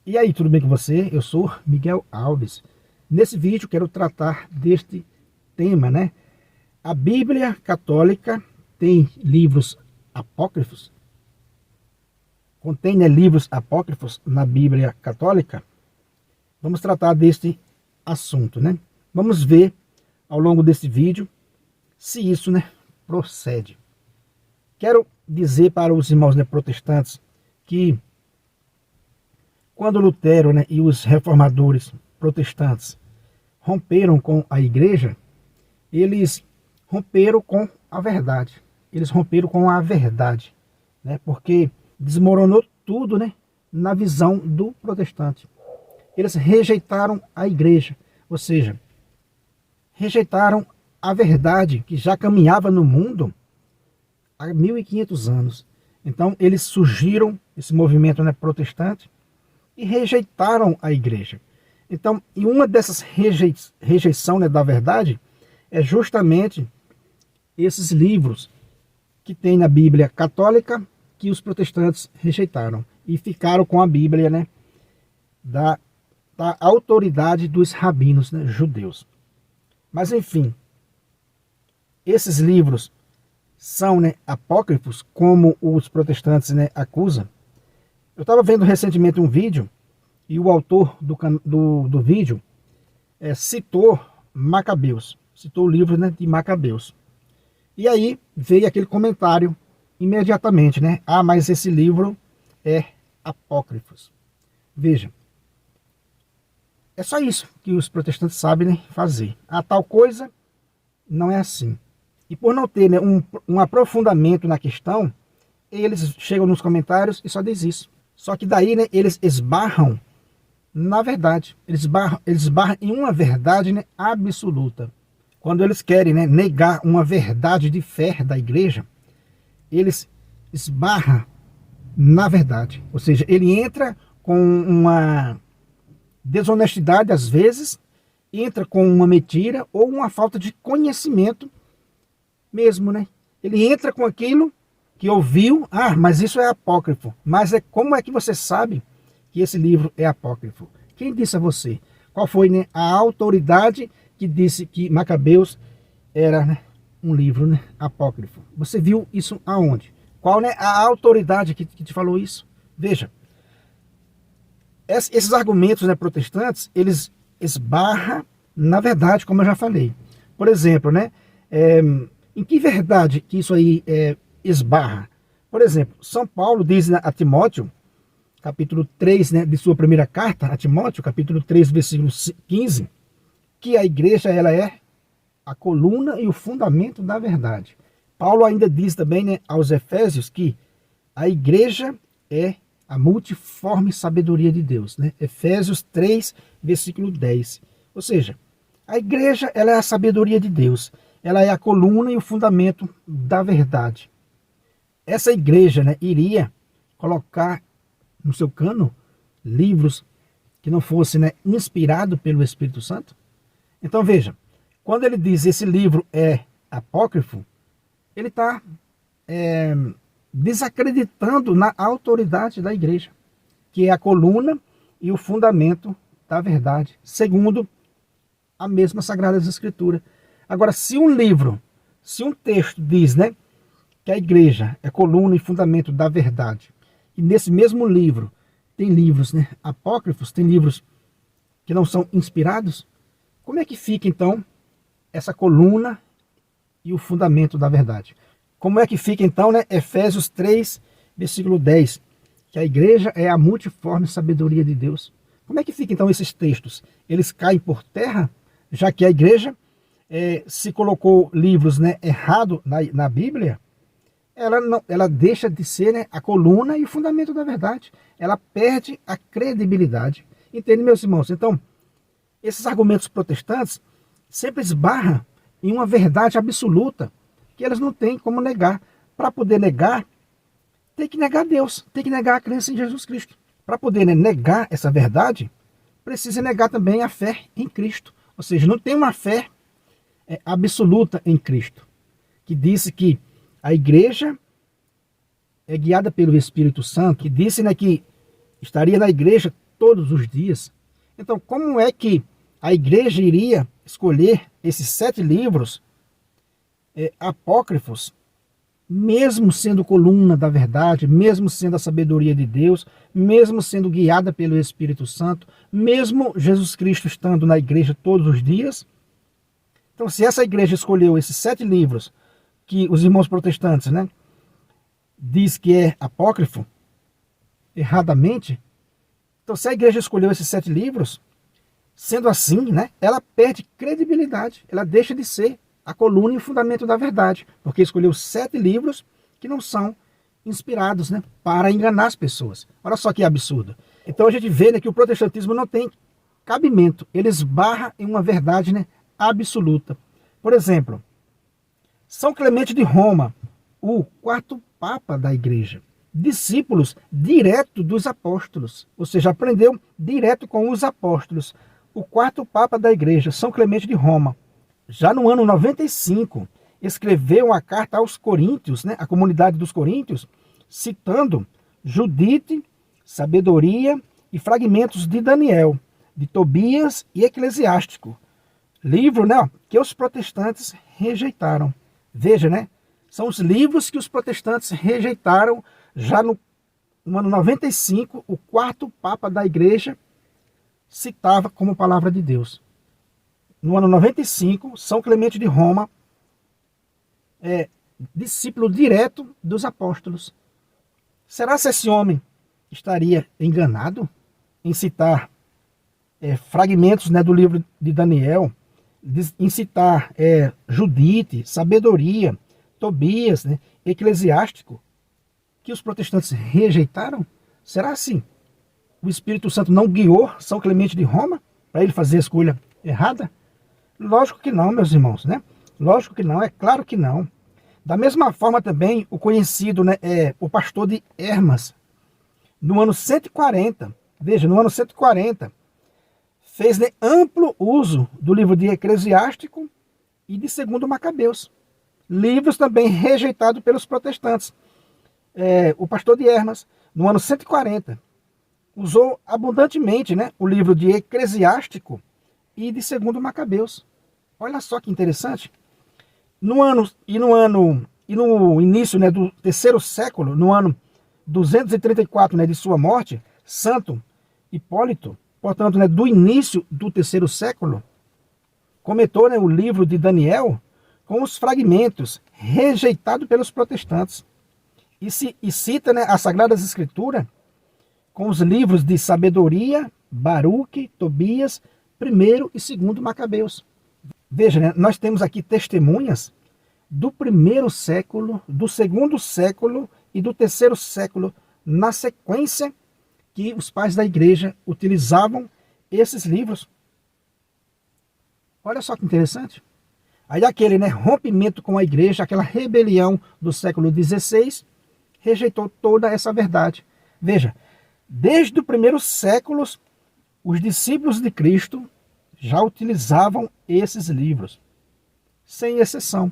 E aí, tudo bem com você? Eu sou Miguel Alves. Nesse vídeo quero tratar deste tema, né? A Bíblia Católica tem livros apócrifos? Contém, né, livros apócrifos na Bíblia Católica? Vamos tratar deste assunto, né? Vamos ver ao longo desse vídeo se isso, né, procede. Quero dizer para os irmãos, né, protestantes que quando Lutero, né, e os reformadores protestantes romperam com a igreja, eles romperam com a verdade. Eles romperam com a verdade, né, porque desmoronou tudo, né, na visão do protestante. Eles rejeitaram a igreja, ou seja, rejeitaram a verdade que já caminhava no mundo há 1500 anos. Então eles surgiram, esse movimento, né, protestante, e rejeitaram a igreja. Então, e uma dessas rejeição, né, da verdade é justamente esses livros que tem na Bíblia Católica que os protestantes rejeitaram e ficaram com a Bíblia, né, da autoridade dos rabinos, né, judeus. Mas enfim, esses livros são, né, apócrifos, como os protestantes, né, acusam. Eu estava vendo recentemente um vídeo e o autor do vídeo citou Macabeus, citou o livro, né, de Macabeus. E aí veio aquele comentário imediatamente, né? Ah, mas esse livro é apócrifo. Veja, é só isso que os protestantes sabem, né, fazer. A tal coisa não é assim. E por não ter, né, um aprofundamento na questão, eles chegam nos comentários e só diz isso. Só que daí, né, eles esbarram na verdade. Eles esbarram em uma verdade, né, absoluta. Quando eles querem, né, negar uma verdade de fé da igreja, eles esbarram na verdade. Ou seja, ele entra com uma desonestidade às vezes, entra com uma mentira ou uma falta de conhecimento mesmo, né? Ele entra com aquilo que ouviu, ah, mas isso é apócrifo. Mas como é que você sabe que esse livro é apócrifo? Quem disse a você? Qual foi, né, a autoridade que disse que Macabeus era, né, um livro, né, apócrifo? Você viu isso aonde? Qual, né, a autoridade que te falou isso? Veja, esses argumentos, né, protestantes, eles esbarram na verdade, como eu já falei. Por exemplo, né, em que verdade que isso aí esbarra? Por exemplo, São Paulo diz, né, a Timóteo, capítulo 3, né, de sua primeira carta a Timóteo, capítulo 3, versículo 15, que a igreja ela é a coluna e o fundamento da verdade. Paulo ainda diz também, né, aos Efésios que a igreja é a multiforme sabedoria de Deus, né? Efésios 3, versículo 10. Ou seja, a igreja ela é a sabedoria de Deus, ela é a coluna e o fundamento da verdade. Essa igreja, né, iria colocar no seu cano livros que não fossem, né, inspirados pelo Espírito Santo? Então veja, quando ele diz esse livro é apócrifo, ele está desacreditando na autoridade da igreja, que é a coluna e o fundamento da verdade, segundo a mesma Sagrada Escritura. Agora, se um livro, se um texto diz, né, que a igreja é coluna e fundamento da verdade, e nesse mesmo livro tem livros, né, apócrifos, tem livros que não são inspirados, como é que fica então essa coluna e o fundamento da verdade? Como é que fica então, né, Efésios 3, versículo 10, que a igreja é a multiforme sabedoria de Deus? Como é que fica então esses textos? Eles caem por terra, já que a igreja se colocou livros, né, errado na Bíblia? Ela deixa de ser, né, a coluna e o fundamento da verdade. Ela perde a credibilidade. Entende, meus irmãos? Então, esses argumentos protestantes sempre esbarram em uma verdade absoluta que eles não têm como negar. Para poder negar, tem que negar Deus, tem que negar a crença em Jesus Cristo. Para poder, né, negar essa verdade, precisa negar também a fé em Cristo. Ou seja, não tem uma fé absoluta em Cristo, que disse que a igreja é guiada pelo Espírito Santo, que disse, né, que estaria na igreja todos os dias. Então, como é que a igreja iria escolher esses 7 livros apócrifos, mesmo sendo coluna da verdade, mesmo sendo a sabedoria de Deus, mesmo sendo guiada pelo Espírito Santo, mesmo Jesus Cristo estando na igreja todos os dias? Então, se essa igreja escolheu esses 7 livros, que os irmãos protestantes, né, diz que é apócrifo, erradamente, então se a igreja escolheu esses 7 livros, sendo assim, né, ela perde credibilidade, ela deixa de ser a coluna e o fundamento da verdade, porque escolheu 7 livros que não são inspirados, né, para enganar as pessoas. Olha só que absurdo. Então a gente vê, né, que o protestantismo não tem cabimento, ele esbarra em uma verdade, né, absoluta. Por exemplo, São Clemente de Roma, o 4º Papa da igreja, discípulos direto dos apóstolos, ou seja, aprendeu direto com os apóstolos. O 4º Papa da igreja, São Clemente de Roma, já no ano 95, escreveu uma carta aos Coríntios, né, a comunidade dos Coríntios, citando Judite, Sabedoria e fragmentos de Daniel, de Tobias e Eclesiástico. Livro, né, que os protestantes rejeitaram. Veja, né? São os livros que os protestantes rejeitaram já no ano 95, o 4º Papa da igreja citava como palavra de Deus. No ano 95, São Clemente de Roma discípulo direto dos apóstolos. Será que esse homem estaria enganado em citar fragmentos, né, do livro de Daniel, em citar Judite, Sabedoria, Tobias, né, Eclesiástico, que os protestantes rejeitaram? Será assim? O Espírito Santo não guiou São Clemente de Roma para ele fazer a escolha errada? Lógico que não, meus irmãos, né? Lógico que não, é claro que não. Da mesma forma também, o conhecido, né, o pastor de Hermas, no ano 140, veja, no ano 140, fez, né, amplo uso do livro de Eclesiástico e de 2º Macabeus. Livros também rejeitados pelos protestantes. O pastor de Hermas, no ano 140, usou abundantemente, né, o livro de Eclesiástico e de 2º Macabeus. Olha só que interessante. No início, né, do 3º século, no ano 234, né, de sua morte, Santo Hipólito, portanto, né, do início do 3º século, comentou, né, o livro de Daniel com os fragmentos rejeitados pelos protestantes e cita, né, as Sagradas Escrituras com os livros de Sabedoria, Baruque, Tobias, 1º e 2º Macabeus. Veja, né, nós temos aqui testemunhas do 1º século, do 2º século e do 3º século, na sequência que os pais da igreja utilizavam esses livros. Olha só que interessante. Aí aquele, né, rompimento com a igreja, aquela rebelião do século XVI, rejeitou toda essa verdade. Veja, desde o 1º século, os discípulos de Cristo já utilizavam esses livros, sem exceção.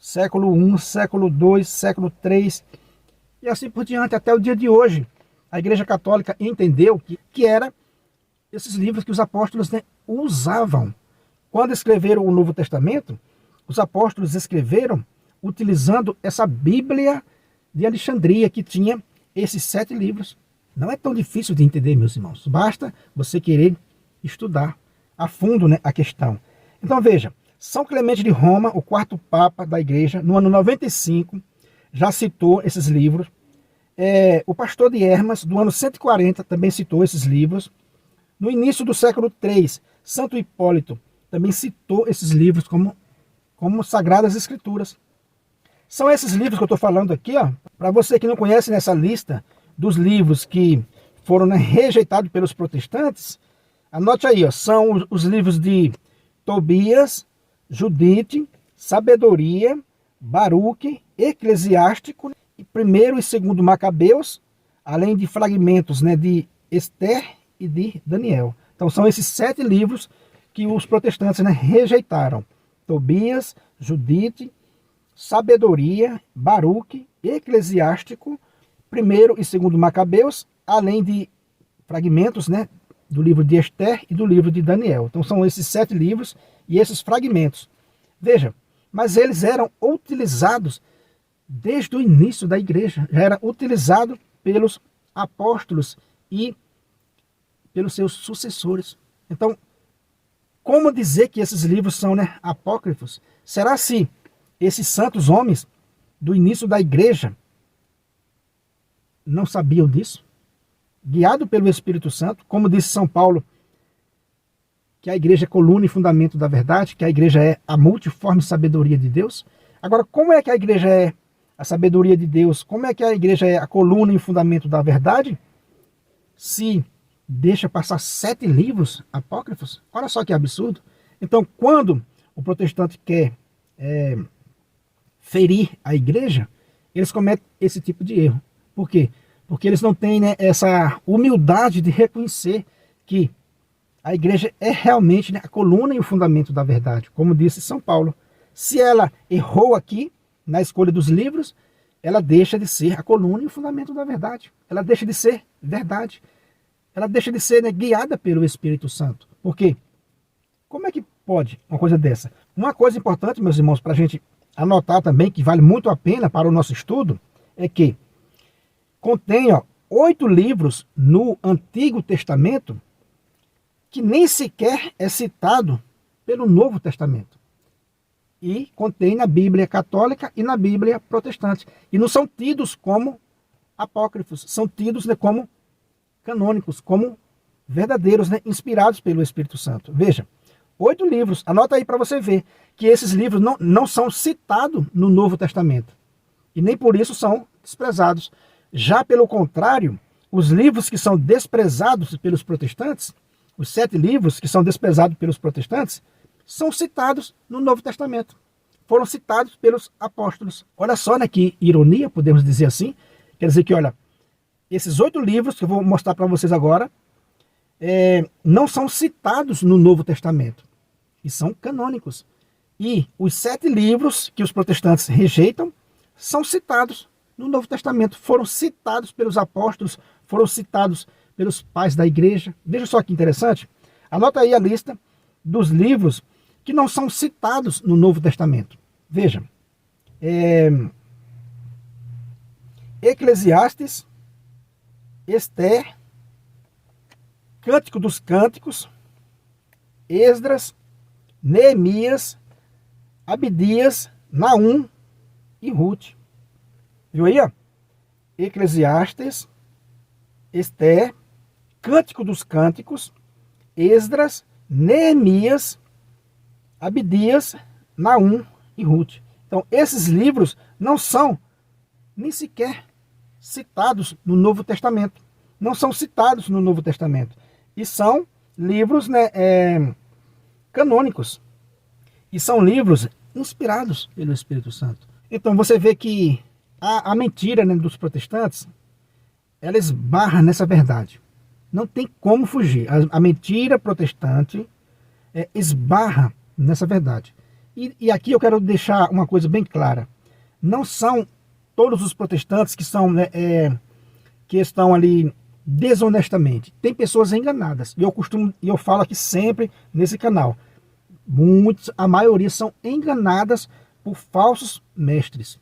Século I, século II, século III, e assim por diante, até o dia de hoje. A Igreja Católica entendeu que era esses livros que os apóstolos, né, usavam. Quando escreveram o Novo Testamento, os apóstolos escreveram utilizando essa Bíblia de Alexandria, que tinha esses 7 livros. Não é tão difícil de entender, meus irmãos. Basta você querer estudar a fundo, né, a questão. Então veja, São Clemente de Roma, o 4º Papa da Igreja, no ano 95, já citou esses livros. O pastor de Hermas, do ano 140, também citou esses livros. No início do século III, Santo Hipólito também citou esses livros como Sagradas Escrituras. São esses livros que eu estou falando aqui, ó, para você que não conhece nessa lista dos livros que foram, né, rejeitados pelos protestantes, anote aí, ó, são os livros de Tobias, Judite, Sabedoria, Baruque, Eclesiástico, e 1º e 2º Macabeus, além de fragmentos, né, de Esther e de Daniel. Então são esses 7 livros que os protestantes, né, rejeitaram. Tobias, Judite, Sabedoria, Baruque, Eclesiástico, 1º e 2º Macabeus, além de fragmentos, né, do livro de Esther e do livro de Daniel. Então são esses 7 livros e esses fragmentos. Veja, mas eles eram utilizados desde o início da igreja, já era utilizado pelos apóstolos e pelos seus sucessores. Então, como dizer que esses livros são, né, apócrifos? Será se esses santos homens do início da igreja não sabiam disso? Guiado pelo Espírito Santo, como disse São Paulo, que a igreja é coluna e fundamento da verdade, que a igreja é a multiforme sabedoria de Deus. Agora, como é que a igreja é a sabedoria de Deus? Como é que a igreja é a coluna e fundamento da verdade? Se deixa passar 7 livros apócrifos? Olha só que absurdo. Então, quando o protestante quer ferir a igreja, eles cometem esse tipo de erro. Por quê? Porque eles não têm, né, essa humildade de reconhecer que a igreja é realmente, né, a coluna e o fundamento da verdade, como disse São Paulo. Se ela errou aqui na escolha dos livros, ela deixa de ser a coluna e o fundamento da verdade. Ela deixa de ser verdade. Ela deixa de ser, né, guiada pelo Espírito Santo. Por quê? Como é que pode uma coisa dessa? Uma coisa importante, meus irmãos, para a gente anotar também, que vale muito a pena para o nosso estudo, é que contém 8 livros no Antigo Testamento que nem sequer é citado pelo Novo Testamento. E contém na Bíblia católica e na Bíblia protestante. E não são tidos como apócrifos, são tidos, né, como canônicos, como verdadeiros, né, inspirados pelo Espírito Santo. Veja, 8 livros, anota aí para você ver que esses livros não são citados no Novo Testamento. E nem por isso são desprezados. Já pelo contrário, os livros que são desprezados pelos protestantes, os 7 livros que são desprezados pelos protestantes, são citados no Novo Testamento. Foram citados pelos apóstolos. Olha só, né, que ironia, podemos dizer assim. Quer dizer que, olha, esses 8 livros que eu vou mostrar para vocês agora, não são citados no Novo Testamento. E são canônicos. E os 7 livros que os protestantes rejeitam são citados no Novo Testamento. Foram citados pelos apóstolos, foram citados pelos pais da igreja. Veja só que interessante. Anota aí a lista dos livros que não são citados no Novo Testamento. Veja. Eclesiastes, Esther, Cântico dos Cânticos, Esdras, Neemias, Abdias, Naum e Ruth. Viu aí, ó? Eclesiastes, Esther, Cântico dos Cânticos, Esdras, Neemias, Abdias, Naum e Ruth. Então, esses livros não são nem sequer citados no Novo Testamento. Não são citados no Novo Testamento. E são livros, né, canônicos. E são livros inspirados pelo Espírito Santo. Então, você vê que a mentira, né, dos protestantes, ela esbarra nessa verdade. Não tem como fugir. A mentira protestante esbarra nessa verdade. E aqui eu quero deixar uma coisa bem clara. Não são todos os protestantes que são, né, que estão ali desonestamente. Tem pessoas enganadas. E eu falo aqui sempre nesse canal. A maioria são enganadas por falsos mestres,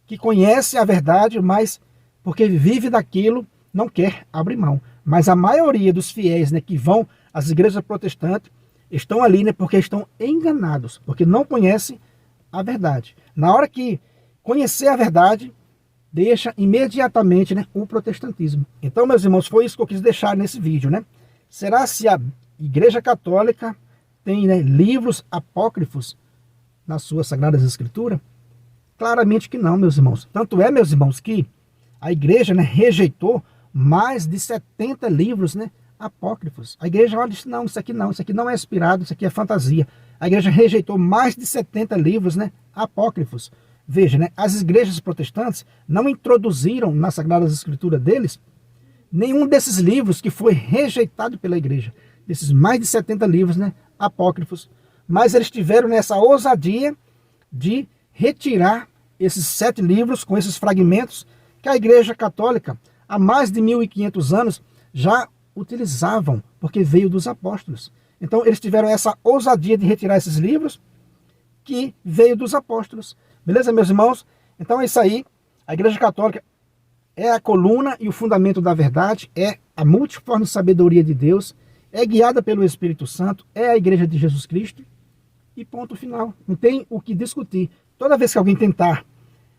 que conhecem a verdade, mas porque vive daquilo, não quer abrir mão. Mas a maioria dos fiéis, né, que vão às igrejas protestantes, estão ali, né, porque estão enganados, porque não conhecem a verdade. Na hora que conhecer a verdade, deixa imediatamente, né, o protestantismo. Então, meus irmãos, foi isso que eu quis deixar nesse vídeo, né? Será se a Igreja Católica tem, né, livros apócrifos nas suas Sagradas Escrituras? Claramente que não, meus irmãos. Tanto é, meus irmãos, que a igreja, né, rejeitou mais de 70 livros, né, apócrifos. A igreja disse, não, isso aqui não é inspirado, isso aqui é fantasia. A igreja rejeitou mais de 70 livros, né, apócrifos. Veja, né, as igrejas protestantes não introduziram nas Sagradas Escrituras deles nenhum desses livros que foi rejeitado pela igreja. Desses mais de 70 livros, né, apócrifos. Mas eles tiveram nessa ousadia de retirar esses 7 livros com esses fragmentos que a Igreja Católica, há mais de 1500 anos, já utilizavam, porque veio dos apóstolos. Então eles tiveram essa ousadia de retirar esses livros que veio dos apóstolos. Beleza, meus irmãos? Então é isso aí. A Igreja Católica é a coluna e o fundamento da verdade, é a multiforme sabedoria de Deus, é guiada pelo Espírito Santo, é a Igreja de Jesus Cristo e ponto final. Não tem o que discutir. Toda vez que alguém tentar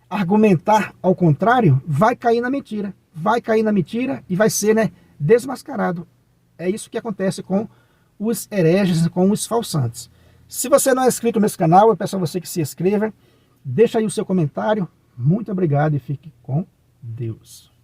argumentar ao contrário, vai cair na mentira. Vai cair na mentira e vai ser, né, desmascarado. É isso que acontece com os hereges, com os falsantes. Se você não é inscrito nesse canal, eu peço a você que se inscreva. Deixa aí o seu comentário. Muito obrigado e fique com Deus.